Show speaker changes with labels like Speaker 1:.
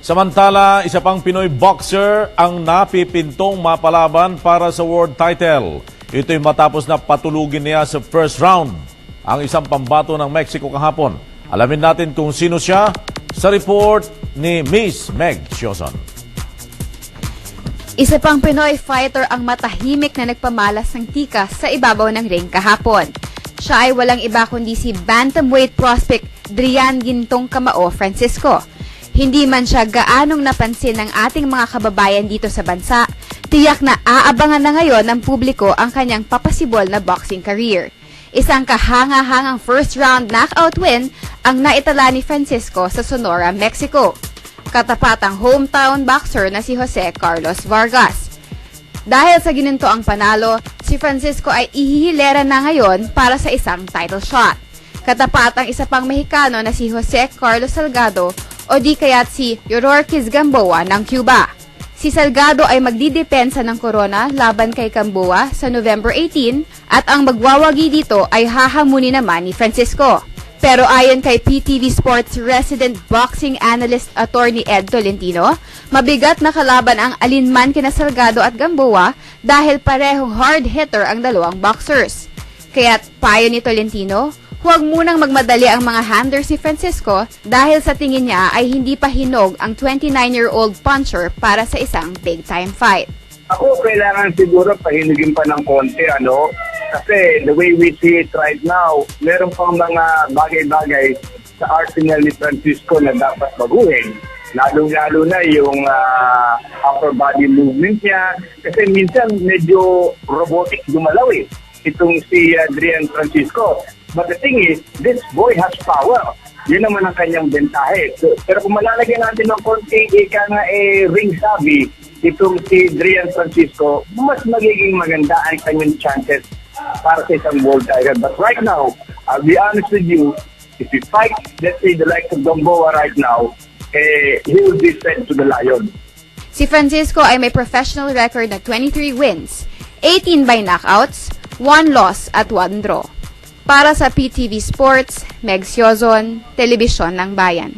Speaker 1: Samantala, isa pang Pinoy boxer ang napipintong mapalaban para sa world title. Ito'y matapos na patulugin niya sa first round ang isang pambato ng Mexico kahapon. Alamin natin kung sino siya sa report ni Miss Meg Sioson.
Speaker 2: Isa pang Pinoy fighter ang matahimik na nagpamalas ng tikas sa ibabaw ng ring kahapon. Siya ay walang iba kundi si bantamweight prospect Drian Gintong Kamao Francisco. Hindi man siya gaanong napansin ng ating mga kababayan dito sa bansa, tiyak na aabangan na ngayon ng publiko ang kanyang papasibol na boxing career. Isang kahanga-hangang first round knockout win ang naitala ni Francisco sa Sonora, Mexico. Katapat ang hometown boxer na si Jose Carlos Vargas. Dahil sa ginintoang panalo, si Francisco ay ihihilera na ngayon para sa isang title shot. Katapat ang isa pang Mexicano na si Jose Carlos Salgado o di kaya't si Yororquis Gamboa ng Cuba. Si Salgado ay magdidepensa ng corona laban kay Gamboa sa November 18 at ang magwawagi dito ay hahamuni naman ni Francisco. Pero ayon kay PTV Sports resident boxing analyst attorney Ed Tolentino, mabigat na kalaban ang alinman kina Salgado at Gamboa dahil parehong hard hitter ang dalawang boxers. Kaya't payo ni Tolentino, huwag munang magmadali ang mga handlers ni Francisco dahil sa tingin niya ay hindi pa hinog ang 29-year-old puncher para sa isang big-time fight.
Speaker 3: Ako, kailangan siguro pahinugin pa ng konti, Kasi the way we see it right now, meron pang mga bagay-bagay sa arsenal ni Francisco na dapat baguhin. Lalo-lalo na yung upper body movement niya. Kasi minsan medyo robotic gumalaw itong si Adrian Francisco. But the thing is, this boy has power. Yun naman ang kanyang bentahe. Pero kung malalagyan natin ng konti ring savvy, itong si Adrian Francisco, mas magiging maganda ang kanyang chances para sa isang world title. But right now, I'll be honest with you, if we fight, let's say, the likes of Gamboa right now, he will be sent to the lion.
Speaker 2: Si Francisco ay may professional record na 23 wins, 18 by knockouts, 1 loss at 1 draw. Para sa PTV Sports, Meg Sioson, Telebisyon ng Bayan.